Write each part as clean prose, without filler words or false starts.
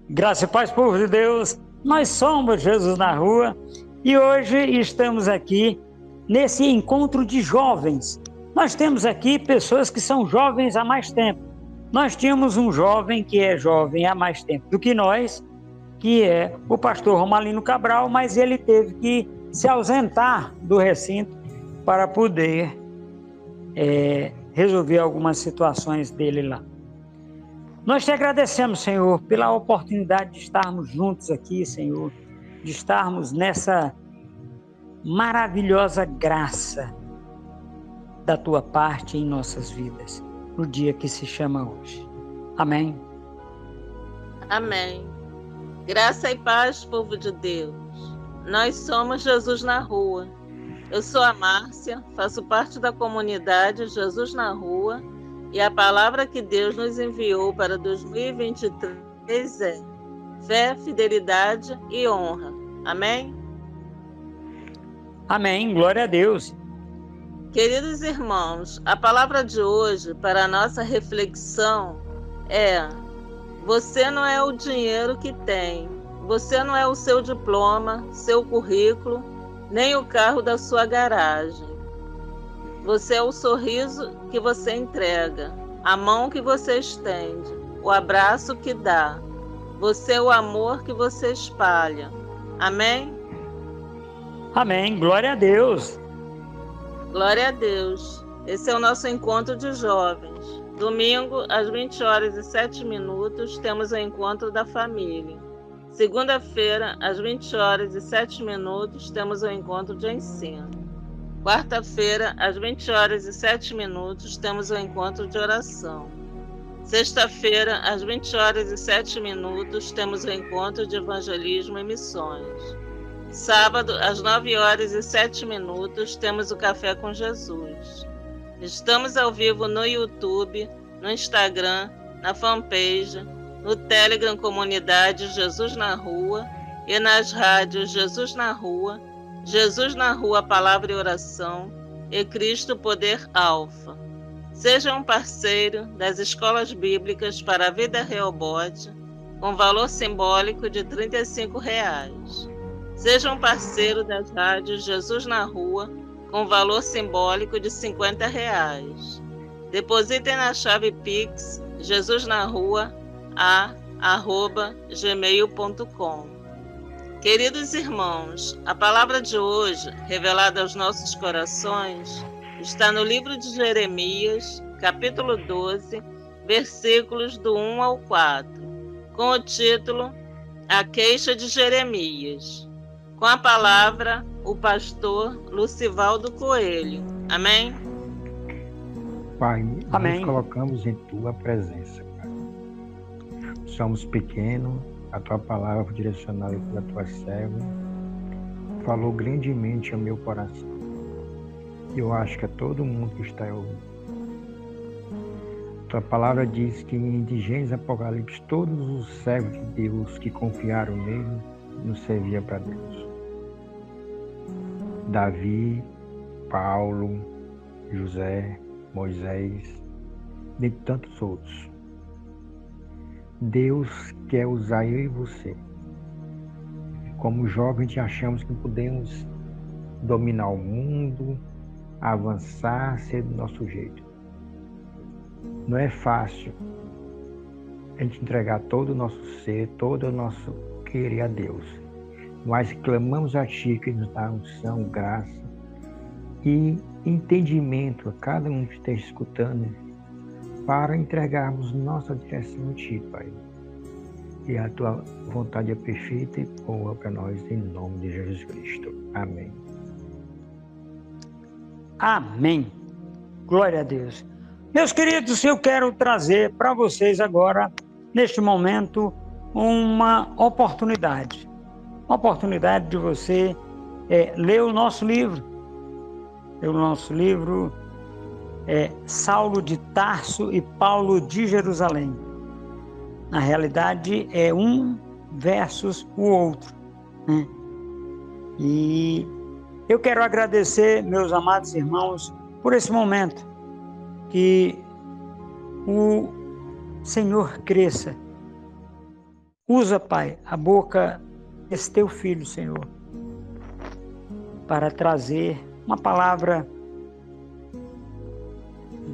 Graça e paz, povo de Deus. Nós somos Jesus na Rua e hoje estamos aqui nesse encontro de jovens. Nós temos aqui pessoas que são jovens há mais tempo. Nós tínhamos um jovem que é jovem há mais tempo do que nós, que é o pastor Romalino Cabral, mas ele teve que se ausentar do recinto para poder resolver algumas situações dele lá. Nós te agradecemos, Senhor, pela oportunidade de estarmos juntos aqui, Senhor, de estarmos nessa maravilhosa graça da Tua parte em nossas vidas, no dia que se chama hoje. Amém. Amém. Graça e paz, povo de Deus. Nós somos Jesus na Rua. Eu sou a Márcia, faço parte da comunidade Jesus na Rua. E a palavra que Deus nos enviou para 2023 é fé, fidelidade e honra. Amém? Amém. Glória a Deus. Queridos irmãos, a palavra de hoje para a nossa reflexão é: você não é o dinheiro que tem, você não é o seu diploma, seu currículo, nem o carro da sua garagem. Você é o sorriso que você entrega, a mão que você estende, o abraço que dá. Você é o amor que você espalha. Amém? Amém. Glória a Deus. Glória a Deus. Esse é o nosso encontro de jovens. Domingo, às 20h07, temos o encontro da família. Segunda-feira, às 20h07, temos o encontro de ensino. Quarta-feira, às 20h07, temos o encontro de oração. Sexta-feira, às 20h07, temos o encontro de evangelismo e missões. Sábado, às 9h07, temos o Café com Jesus. Estamos ao vivo no YouTube, no Instagram, na fanpage, no Telegram Comunidade Jesus na Rua e nas rádios Jesus na Rua, Palavra e Oração e Cristo Poder Alfa. Seja um parceiro das escolas bíblicas para a Vida Rehobote, com valor simbólico de R$ 35. Seja um parceiro das rádios Jesus na Rua, com valor simbólico de R$ 50. Depositem na chave Pix jesusnarua@gmail.com. Queridos irmãos, a palavra de hoje, revelada aos nossos corações, está no livro de Jeremias, capítulo 12, versículos do 1 ao 4, com o título A Queixa de Jeremias. Com a palavra, o pastor Lucivaldo Coelho. Amém? Pai, Amém. Nos colocamos em Tua presença, Pai. Somos pequenos, a Tua palavra direcionada pela Tua serva falou grandemente ao meu coração. Eu acho que a todo mundo que está ouvindo. Tua palavra diz que em Gênesis e Apocalipse todos os servos de Deus que confiaram nele não serviam para Deus. Davi, Paulo, José, Moisés, dentre tantos outros. Deus quer usar eu e você. Como jovens, achamos que podemos dominar o mundo, avançar, ser do nosso jeito. Não é fácil a gente entregar todo o nosso ser, todo o nosso querer a Deus. Mas clamamos a Ti que nos dá unção, graça e entendimento a cada um que esteja escutando para entregarmos nossa direção a Ti, Pai. E a Tua vontade é perfeita e boa para nós, em nome de Jesus Cristo. Amém. Amém. Glória a Deus. Meus queridos, eu quero trazer para vocês agora, neste momento, uma oportunidade. Uma oportunidade de você ler o nosso livro. O nosso livro é Saulo de Tarso e Paulo de Jerusalém. Na realidade, é um versus o outro, né? E eu quero agradecer, meus amados irmãos, por esse momento que o Senhor, cresça. Usa, Pai, a boca desse teu filho, Senhor, para trazer uma palavra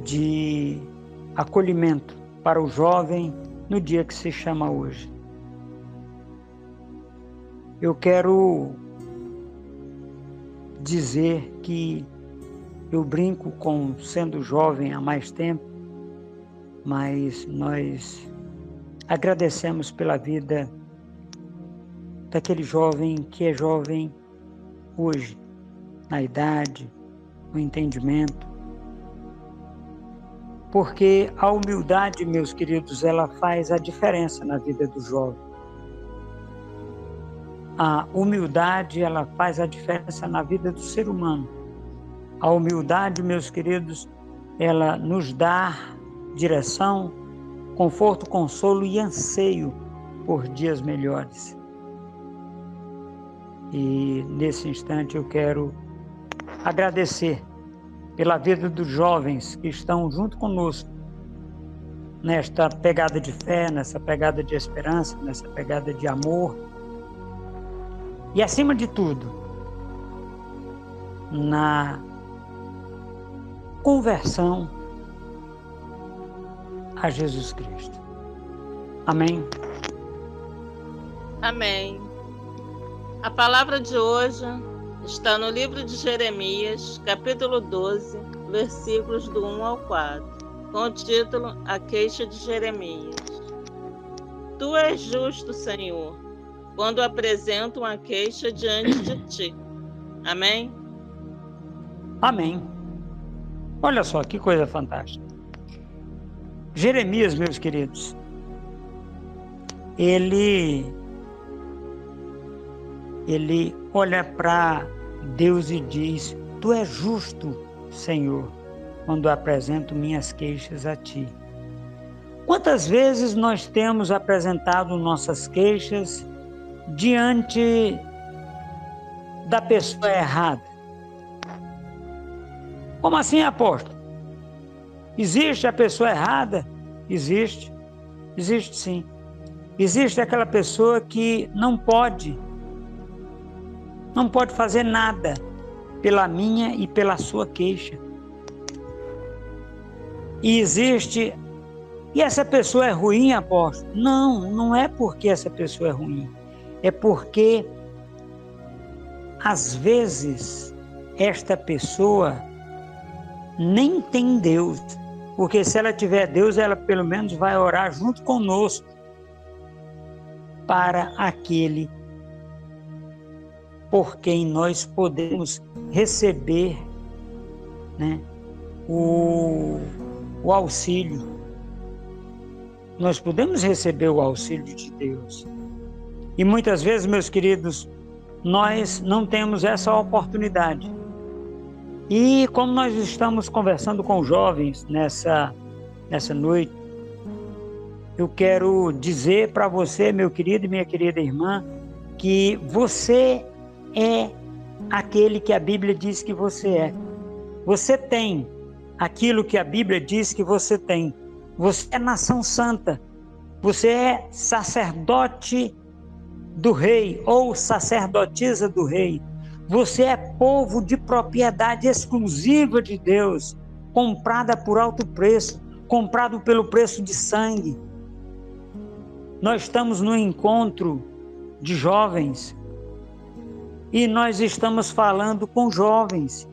de acolhimento para o jovem no dia que se chama hoje. Eu quero dizer que eu brinco com sendo jovem há mais tempo, mas nós agradecemos pela vida daquele jovem que é jovem hoje, na idade, no entendimento, porque a humildade, meus queridos, ela faz a diferença na vida do jovem. A humildade, ela faz a diferença na vida do ser humano. A humildade, meus queridos, ela nos dá direção, conforto, consolo e anseio por dias melhores. E nesse instante eu quero agradecer pela vida dos jovens que estão junto conosco nesta pegada de fé, nessa pegada de esperança, nessa pegada de amor e, acima de tudo, na conversão a Jesus Cristo. Amém? Amém. A palavra de hoje está no livro de Jeremias, capítulo 12, versículos do 1 ao 4, com o título A Queixa de Jeremias. Tu és justo, Senhor, quando apresento uma queixa diante de ti. Amém? Amém. Olha só que coisa fantástica. Jeremias, meus queridos, ele olha para Deus e diz: Tu és justo, Senhor, quando apresento minhas queixas a ti. Quantas vezes nós temos apresentado nossas queixas diante da pessoa errada? Como assim, apóstolo? Existe a pessoa errada? Existe. Existe sim. Existe aquela pessoa que não pode fazer nada pela minha e pela sua queixa. E essa pessoa é ruim, apóstolo? Não é porque essa pessoa é ruim. É porque, às vezes, esta pessoa nem tem Deus. Porque se ela tiver Deus, ela pelo menos vai orar junto conosco para aquele por quem nós podemos receber, né, o auxílio. Nós podemos receber o auxílio de Deus. E muitas vezes, meus queridos, nós não temos essa oportunidade. E como nós estamos conversando com jovens nessa noite, eu quero dizer para você, meu querido e minha querida irmã, que você é aquele que a Bíblia diz que você é. Você tem aquilo que a Bíblia diz que você tem. Você é nação santa. Você é sacerdote do rei ou sacerdotisa do rei. Você é povo de propriedade exclusiva de Deus, comprada por alto preço, comprado pelo preço de sangue. Nós estamos no encontro de jovens e nós estamos falando com jovens.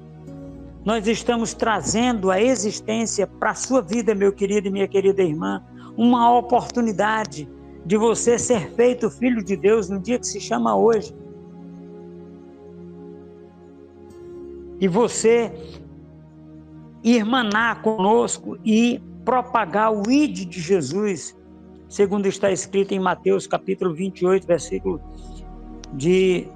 Nós estamos trazendo a existência para a sua vida, meu querido e minha querida irmã, uma oportunidade de você ser feito filho de Deus no dia que se chama hoje. E você irmanar conosco e propagar o ID de Jesus, segundo está escrito em Mateus capítulo 28, versículo de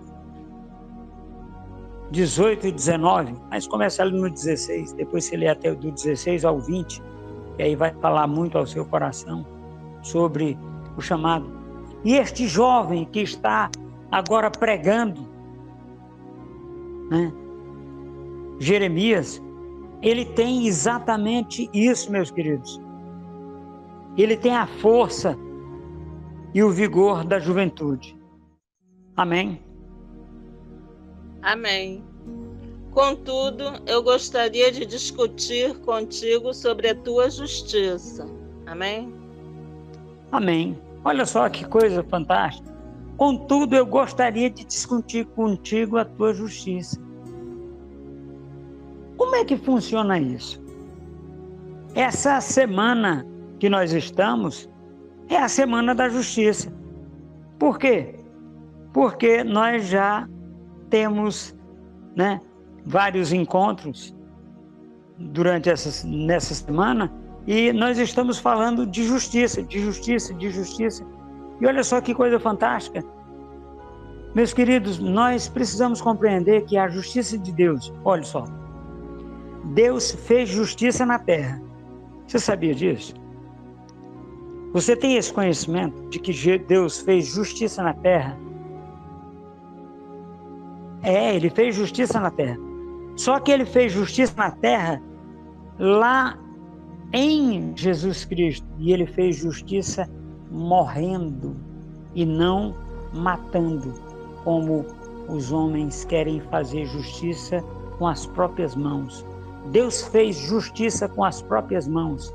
18 e 19, mas começa ali no 16, depois você lê até do 16 ao 20, e aí vai falar muito ao seu coração sobre o chamado. E este jovem que está agora pregando, né, Jeremias, ele tem exatamente isso, meus queridos. ele tem a força e o vigor da juventude. Amém? Amém. Contudo, eu gostaria de discutir contigo sobre a tua justiça. Amém? Amém. Olha só que coisa fantástica. Contudo, eu gostaria de discutir contigo a tua justiça. Como é que funciona isso? Essa semana que nós estamos é a semana da justiça. Por quê? Porque nós já temos, vários encontros nessa semana e nós estamos falando de justiça, de justiça, de justiça. E olha só que coisa fantástica. Meus queridos, nós precisamos compreender que a justiça de Deus, olha só, Deus fez justiça na terra. Você sabia disso? Você tem esse conhecimento de que Deus fez justiça na terra? Ele fez justiça na terra. Só que ele fez justiça na terra lá em Jesus Cristo. E ele fez justiça morrendo e não matando, como os homens querem fazer justiça com as próprias mãos. Deus fez justiça com as próprias mãos.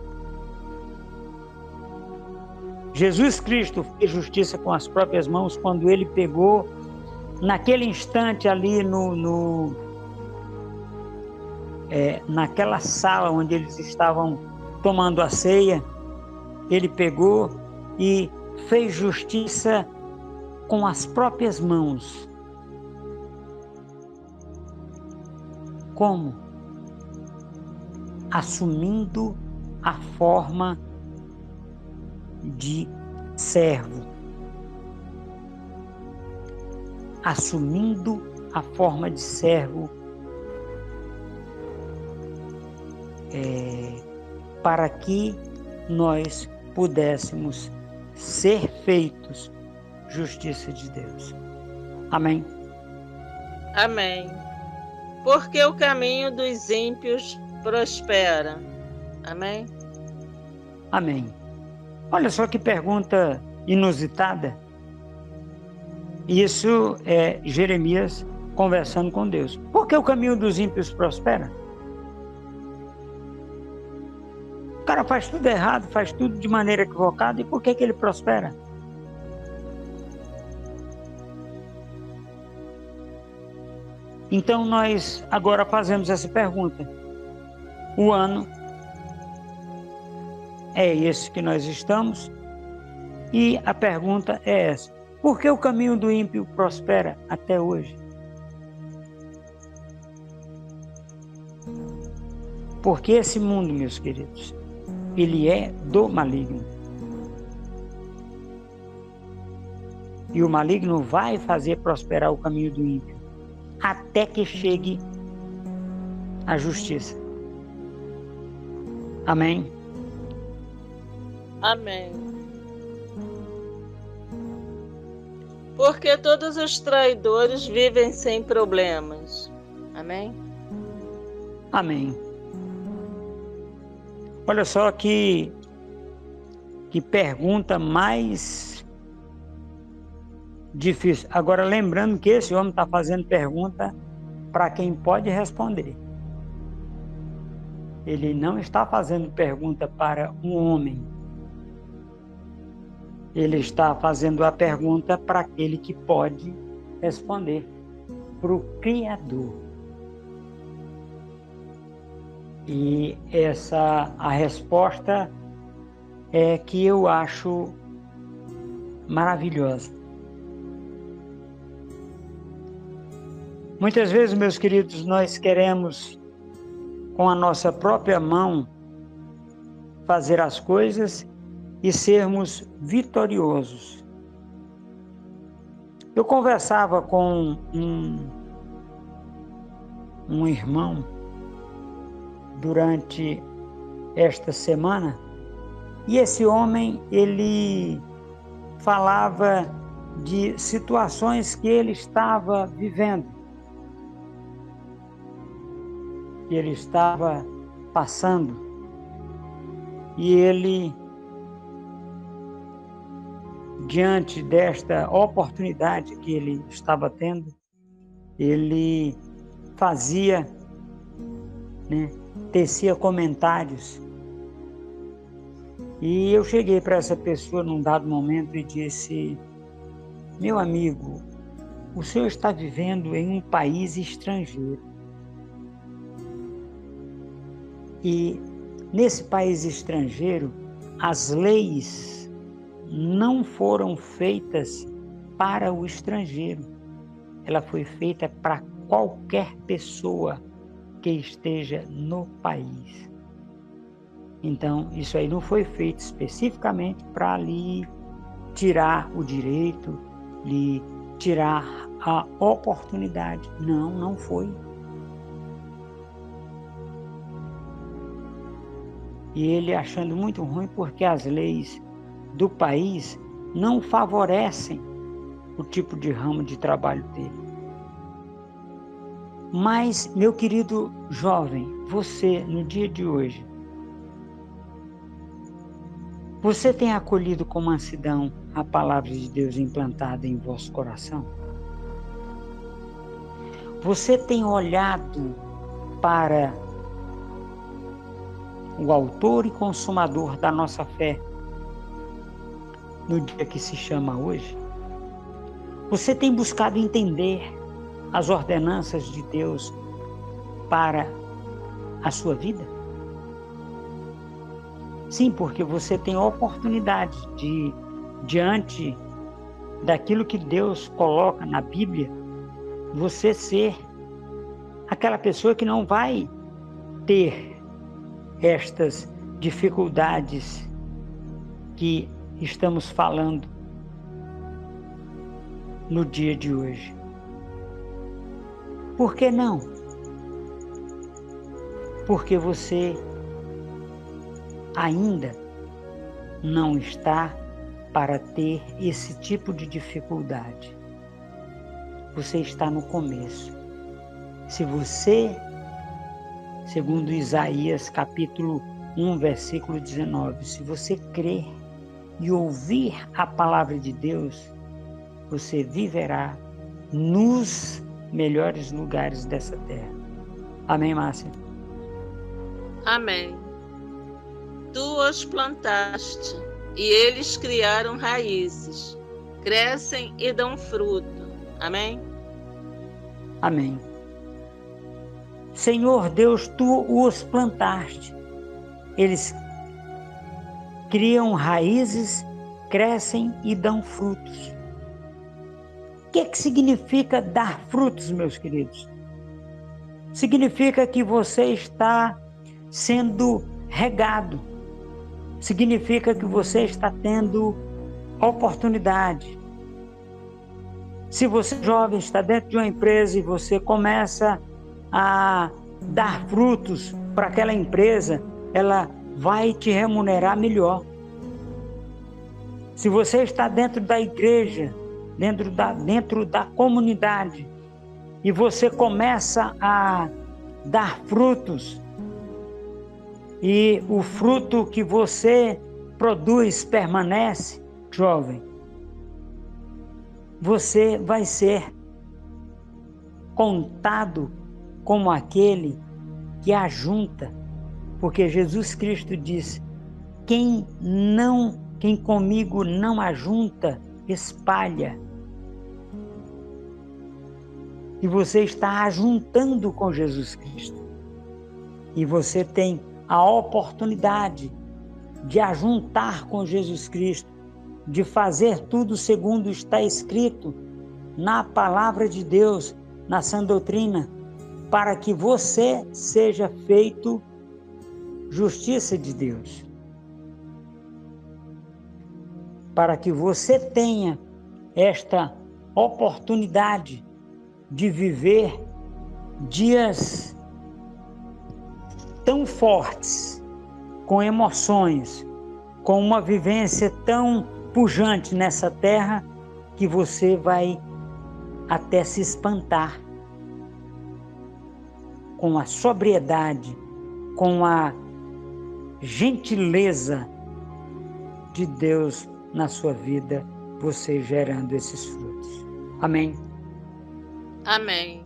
Jesus Cristo fez justiça com as próprias mãos quando ele pegou, naquele instante ali naquela sala onde eles estavam tomando a ceia, ele pegou e fez justiça com as próprias mãos. Como? Assumindo a forma de servo. Assumindo a forma de servo, para que nós pudéssemos ser feitos justiça de Deus. Amém? Amém. Porque o caminho dos ímpios prospera. Amém? Amém. Olha só que pergunta inusitada. Isso é Jeremias conversando com Deus. Por que o caminho dos ímpios prospera? O cara faz tudo errado, faz tudo de maneira equivocada, e por que ele prospera? Então nós agora fazemos essa pergunta. O ano é esse que nós estamos, e a pergunta é essa: por que o caminho do ímpio prospera até hoje? Porque esse mundo, meus queridos, ele é do maligno. E o maligno vai fazer prosperar o caminho do ímpio até que chegue a justiça. Amém? Amém. Porque todos os traidores vivem sem problemas. Amém? Amém. Olha só que pergunta mais difícil. Agora, lembrando que esse homem está fazendo pergunta para quem pode responder. Ele não está fazendo pergunta para um homem. Ele está fazendo a pergunta para aquele que pode responder, para o Criador. E a resposta é que eu acho maravilhosa. Muitas vezes, meus queridos, nós queremos, com a nossa própria mão, fazer as coisas e sermos vitoriosos. Eu conversava com um irmão durante esta semana, e esse homem, ele falava de situações que ele estava vivendo, que ele estava passando, e ele diante desta oportunidade que ele estava tendo, ele fazia, tecia comentários. E eu cheguei para essa pessoa num dado momento e disse: meu amigo, o senhor está vivendo em um país estrangeiro. E nesse país estrangeiro, as leis não foram feitas para o estrangeiro. Ela foi feita para qualquer pessoa que esteja no país. Então, isso aí não foi feito especificamente para lhe tirar o direito, lhe tirar a oportunidade. Não, não foi. E ele achando muito ruim porque as leis do país não favorecem o tipo de ramo de trabalho dele. Mas, meu querido jovem, você, no dia de hoje, você tem acolhido com mansidão a palavra de Deus implantada em vosso coração? Você tem olhado para o autor e consumador da nossa fé no dia que se chama hoje? Você tem buscado entender as ordenanças de Deus para a sua vida? Sim, porque você tem oportunidade de, diante daquilo que Deus coloca na Bíblia, você ser aquela pessoa que não vai ter estas dificuldades que estamos falando no dia de hoje. Por que não? Porque você ainda não está para ter esse tipo de dificuldade. Você está no começo. Se você, segundo Isaías capítulo 1, versículo 19, se você crer e ouvir a palavra de Deus, você viverá nos melhores lugares dessa terra. Amém, Márcia? Amém. Tu os plantaste, e eles criaram raízes, crescem e dão fruto. Amém? Amém. Senhor Deus, Tu os plantaste. Eles criam raízes, crescem e dão frutos. O que significa dar frutos, meus queridos? Significa que você está sendo regado. Significa que você está tendo oportunidade. Se você, jovem, está dentro de uma empresa e você começa a dar frutos para aquela empresa, ela vai te remunerar melhor. Se você está dentro da igreja, dentro da comunidade, e você começa a dar frutos, e o fruto que você produz permanece, jovem, você vai ser contado como aquele que ajunta, porque Jesus Cristo disse: quem comigo não ajunta, espalha. E você está ajuntando com Jesus Cristo. E você tem a oportunidade de ajuntar com Jesus Cristo, de fazer tudo segundo está escrito na palavra de Deus, na sã doutrina, para que você seja feito justiça de Deus. Para que você tenha esta oportunidade de viver dias tão fortes, com emoções, com uma vivência tão pujante nessa terra, que você vai até se espantar com a sobriedade, com a gentileza de Deus na sua vida você gerando esses frutos. Amém? Amém.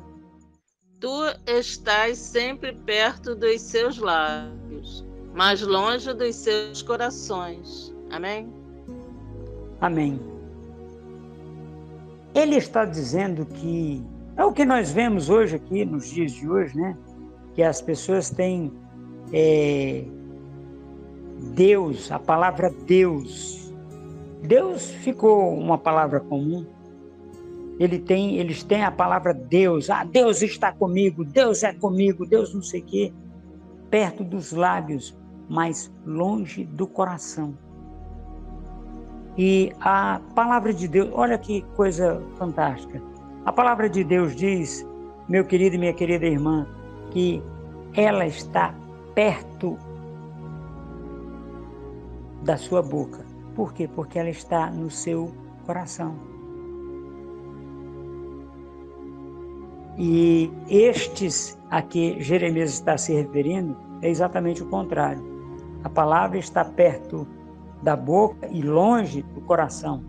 Tu estás sempre perto dos seus lábios, mas longe dos seus corações. Amém? Amém. Ele está dizendo que é o que nós vemos hoje aqui, nos dias de hoje, né? Que as pessoas têm Deus, a palavra Deus. Deus ficou uma palavra comum. Eles têm a palavra Deus. Ah, Deus está comigo, Deus é comigo, Deus não sei o quê. Perto dos lábios, mas longe do coração. E a palavra de Deus, olha que coisa fantástica. A palavra de Deus diz, meu querido e minha querida irmã, que ela está perto da sua boca. Por quê? Porque ela está no seu coração. E estes a que Jeremias está se referindo é exatamente o contrário. A palavra está perto da boca e longe do coração,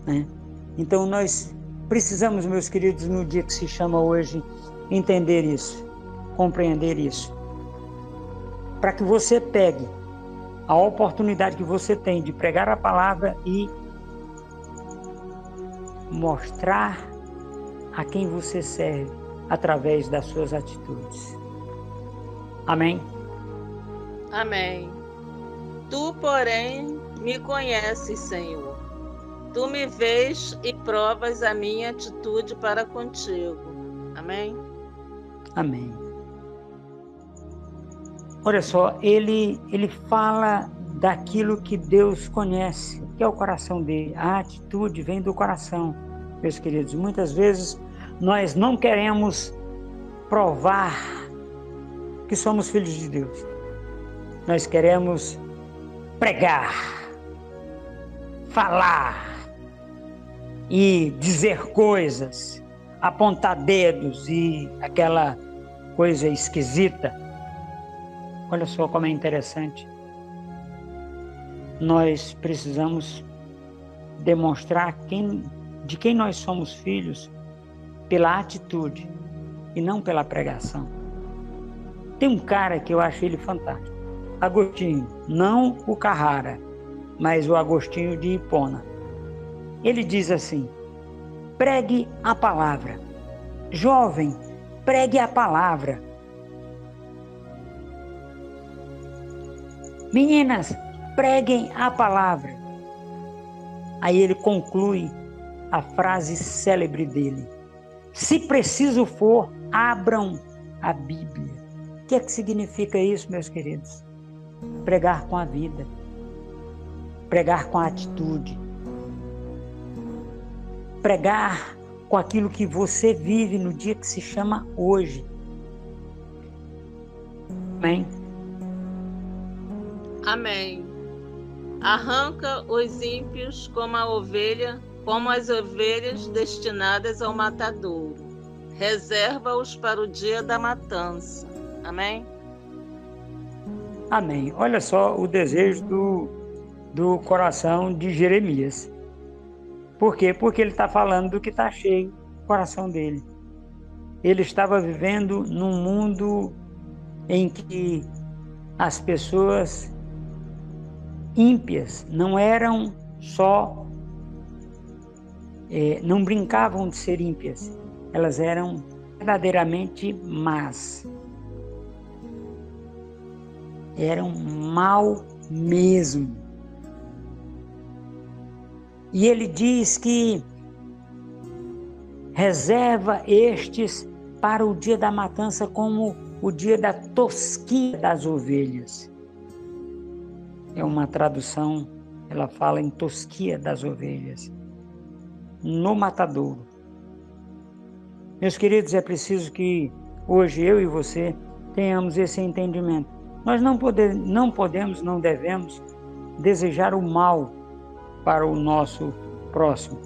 né? Então nós precisamos, meus queridos, no dia que se chama hoje, entender isso, compreender isso, para que você pegue a oportunidade que você tem de pregar a palavra e mostrar a quem você serve através das suas atitudes. Amém? Amém. Tu, porém, me conheces, Senhor. Tu me vês e provas a minha atitude para contigo. Amém? Amém. Olha só, ele fala daquilo que Deus conhece, que é o coração dele. A atitude vem do coração, meus queridos. Muitas vezes nós não queremos provar que somos filhos de Deus. Nós queremos pregar, falar e dizer coisas, apontar dedos e aquela coisa esquisita. Olha só como é interessante. Nós precisamos demonstrar de quem nós somos filhos pela atitude e não pela pregação. Tem um cara que eu acho ele fantástico. Agostinho, não o Carrara, mas o Agostinho de Hipona. Ele diz assim: pregue a palavra. Jovem, pregue a palavra. Meninas, preguem a palavra. Aí ele conclui a frase célebre dele: se preciso for, abram a Bíblia. O que é que significa isso, meus queridos? Pregar com a vida, pregar com a atitude, pregar com aquilo que você vive no dia que se chama hoje. Amém? Amém. Arranca os ímpios como as ovelhas destinadas ao matadouro. Reserva-os para o dia da matança. Amém? Amém. Olha só o desejo do coração de Jeremias. Por quê? Porque ele está falando do que está cheio no coração dele. Ele estava vivendo num mundo em que as pessoas ímpias não eram só, não brincavam de ser ímpias, elas eram verdadeiramente más. Eram mal mesmo. E ele diz que reserva estes para o dia da matança como o dia da tosquia das ovelhas. É uma tradução, ela fala em tosquia das ovelhas, no matadouro. Meus queridos, é preciso que hoje eu e você tenhamos esse entendimento. Nós não podemos, não devemos desejar o mal para o nosso próximo.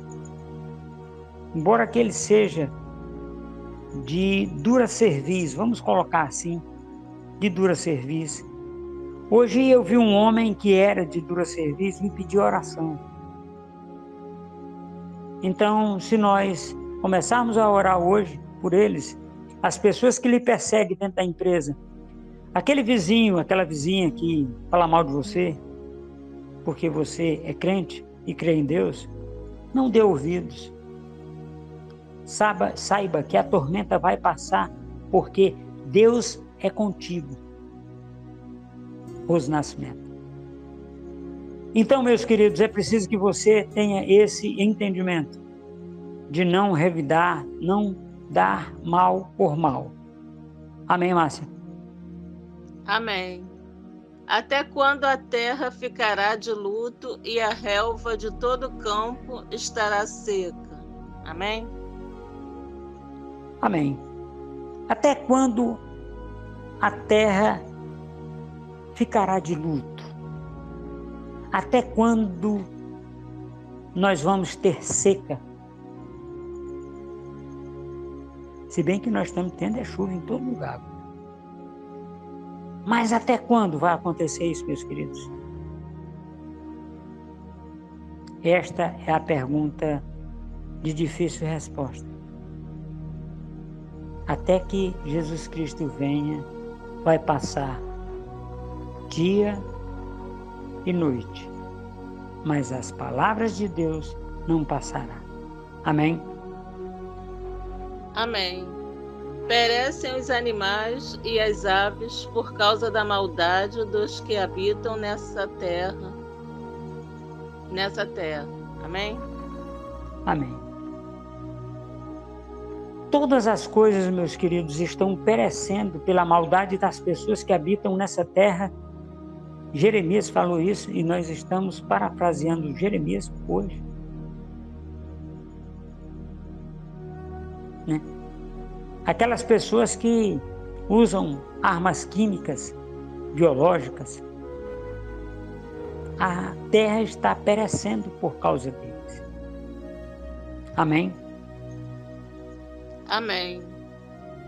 Embora que ele seja de dura cerviz, vamos colocar assim, de dura cerviz. Hoje eu vi um homem que era de dura cerviz me pedir oração. Então, se nós começarmos a orar hoje por eles, as pessoas que lhe perseguem dentro da empresa, aquele vizinho, aquela vizinha que fala mal de você, porque você é crente e crê em Deus, não dê ouvidos. Saiba que a tormenta vai passar, porque Deus é contigo. Rose Nascimento. Então, meus queridos, é preciso que você tenha esse entendimento de não revidar, não dar mal por mal. Amém, Márcia? Amém. Até quando a terra ficará de luto e a relva de todo o campo estará seca? Amém? Amém. Até quando a terra ficará de luto? Até quando nós vamos ter seca? Se bem que nós estamos tendo chuva em todo lugar. Mas até quando vai acontecer isso, meus queridos? Esta é a pergunta de difícil resposta. Até que Jesus Cristo venha, vai passar dia e noite, mas as palavras de Deus não passarão. Amém? Amém. Perecem os animais e as aves por causa da maldade dos que habitam nessa terra. Amém? Amém. Todas as coisas, meus queridos, estão perecendo pela maldade das pessoas que habitam nessa terra. Jeremias falou isso e nós estamos parafraseando Jeremias hoje. Né? Aquelas pessoas que usam armas químicas, biológicas, a terra está perecendo por causa deles. Amém? Amém.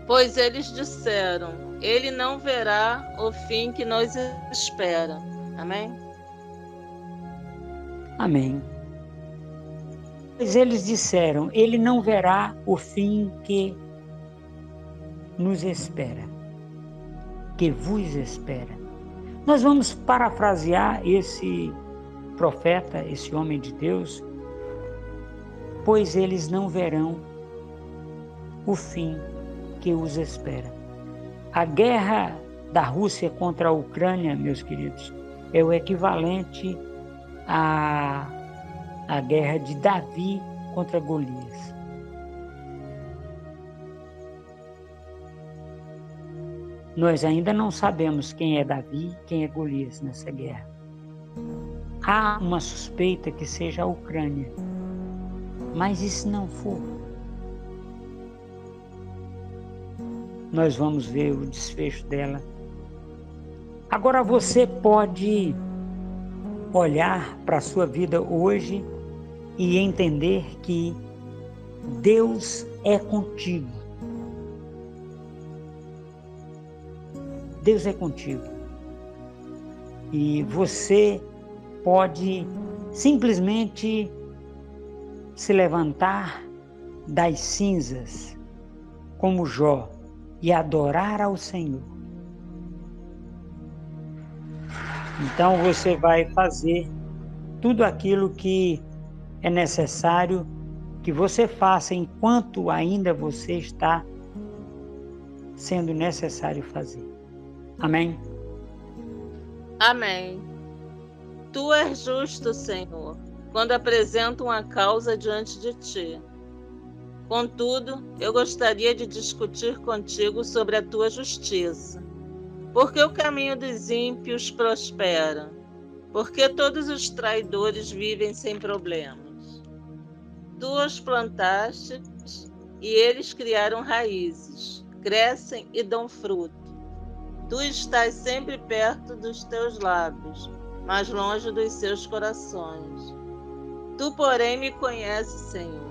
Pois eles disseram, ele não verá o fim que nos espera. Amém? Amém. Pois eles disseram, ele não verá o fim que nos espera, que vos espera. Nós vamos parafrasear esse profeta, esse homem de Deus, pois eles não verão o fim que os espera. A guerra da Rússia contra a Ucrânia, meus queridos, é o equivalente à guerra de Davi contra Golias. Nós ainda não sabemos quem é Davi e quem é Golias nessa guerra. Há uma suspeita que seja a Ucrânia, mas e se não for? Nós vamos ver o desfecho dela. Agora você pode olhar para a sua vida hoje e entender que Deus é contigo. Deus é contigo. E você pode simplesmente se levantar das cinzas, como Jó, e adorar ao Senhor. Então você vai fazer tudo aquilo que é necessário que você faça enquanto ainda você está sendo necessário fazer. Amém? Amém. Tu és justo, Senhor, quando apresento uma causa diante de ti. Contudo, eu gostaria de discutir contigo sobre a tua justiça. Porque o caminho dos ímpios prospera? Porque todos os traidores vivem sem problemas? Tu os plantaste e eles criaram raízes, crescem e dão fruto. Tu estás sempre perto dos teus lábios, mas longe dos seus corações. Tu, porém, me conheces, Senhor.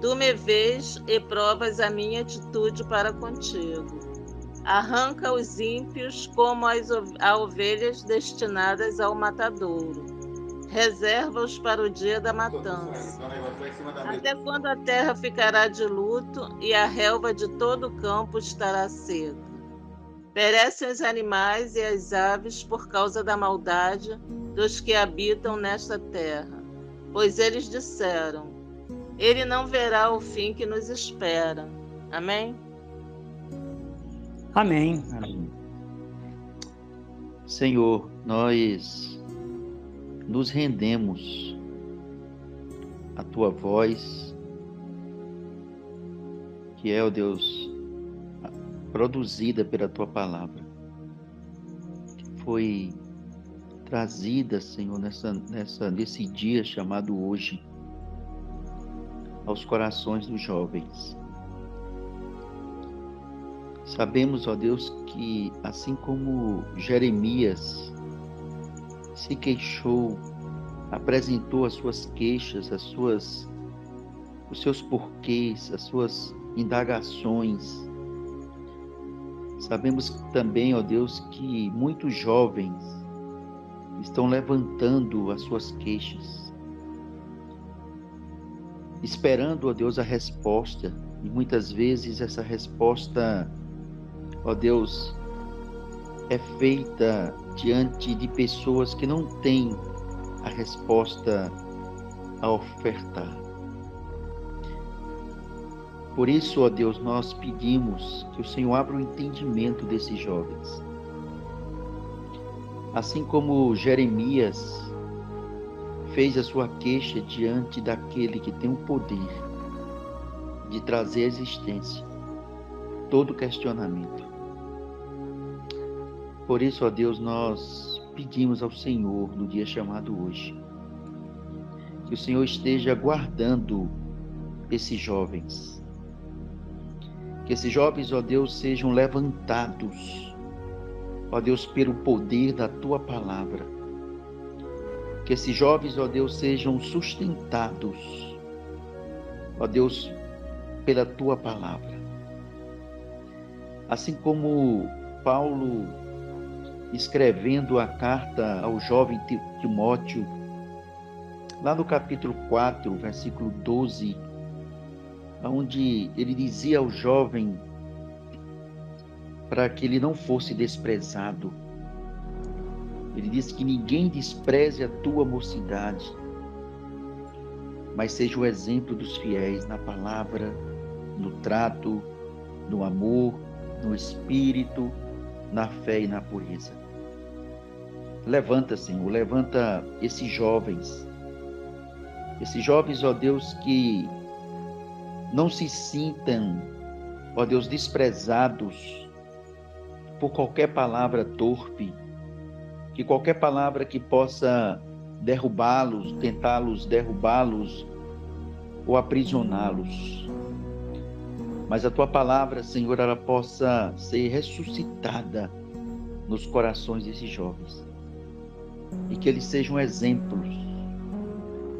Tu me vês e provas a minha atitude para contigo. Arranca os ímpios como a ovelhas destinadas ao matadouro. reserva-os para o dia da matança. Até quando a terra ficará de luto e a relva de todo o campo estará seca? Perecem os animais e as aves por causa da maldade dos que habitam nesta terra, pois eles disseram: ele não verá o fim que nos espera. Amém? Amém. Amém. Senhor, nós nos rendemos à Tua voz, que é, ó Deus, produzida pela Tua palavra, que foi trazida, Senhor, nesse dia chamado hoje, aos corações dos jovens. Sabemos, ó Deus, que assim como Jeremias se queixou, apresentou as suas queixas, os seus porquês, as suas indagações, sabemos também, ó Deus, que muitos jovens estão levantando as suas queixas, esperando, ó Deus, a resposta, e muitas vezes essa resposta, ó Deus, é feita diante de pessoas que não têm a resposta a ofertar. Por isso, ó Deus, nós pedimos que o Senhor abra o entendimento desses jovens. Assim como Jeremias fez a sua queixa diante daquele que tem o poder de trazer à existência todo questionamento. Por isso, ó Deus, nós pedimos ao Senhor, no dia chamado hoje, que o Senhor esteja guardando esses jovens. Que esses jovens, ó Deus, sejam levantados, ó Deus, pelo poder da Tua palavra. Que esses jovens, ó Deus, sejam sustentados, ó Deus, pela Tua palavra. Assim como Paulo, escrevendo a carta ao jovem Timóteo, lá no capítulo 4, versículo 12, onde ele dizia ao jovem para que ele não fosse desprezado. Ele disse que ninguém despreze a tua mocidade, mas seja o exemplo dos fiéis na palavra, no trato, no amor, no espírito, na fé e na pureza. Levanta, Senhor, levanta esses jovens, ó Deus, que não se sintam, ó Deus, desprezados por qualquer palavra torpe, que qualquer palavra que possa derrubá-los, tentá-los derrubá-los ou aprisioná-los. Mas a Tua palavra, Senhor, ela possa ser ressuscitada nos corações desses jovens. E que eles sejam exemplos,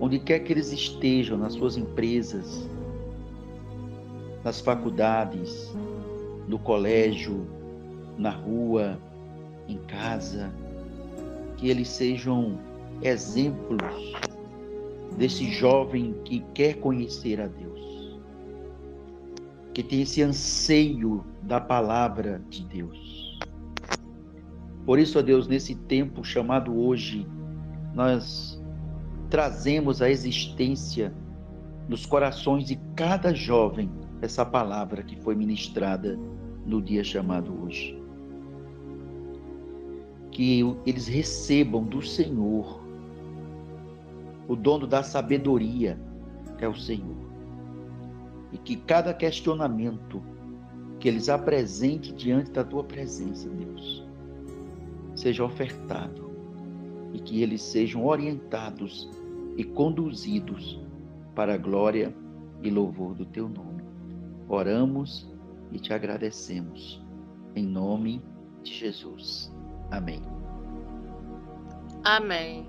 onde quer que eles estejam, nas suas empresas, nas faculdades, no colégio, na rua, em casa, que eles sejam exemplos desse jovem que quer conhecer a Deus, que tem esse anseio da palavra de Deus. Por isso, ó Deus, nesse tempo chamado hoje, nós trazemos à existência nos corações de cada jovem essa palavra que foi ministrada no dia chamado hoje. Que eles recebam do Senhor, o dono da sabedoria é o Senhor, e que cada questionamento que eles apresentem diante da Tua presença, Deus, seja ofertado, e que eles sejam orientados e conduzidos para a glória e louvor do Teu nome. Oramos e Te agradecemos, em nome de Jesus. Amém. Amém.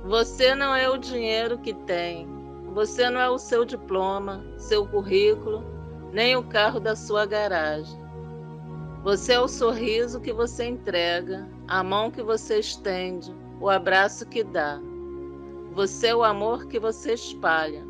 Você não é o dinheiro que tem, você não é o seu diploma, seu currículo, nem o carro da sua garagem. Você é o sorriso que você entrega, a mão que você estende, o abraço que dá. Você é o amor que você espalha.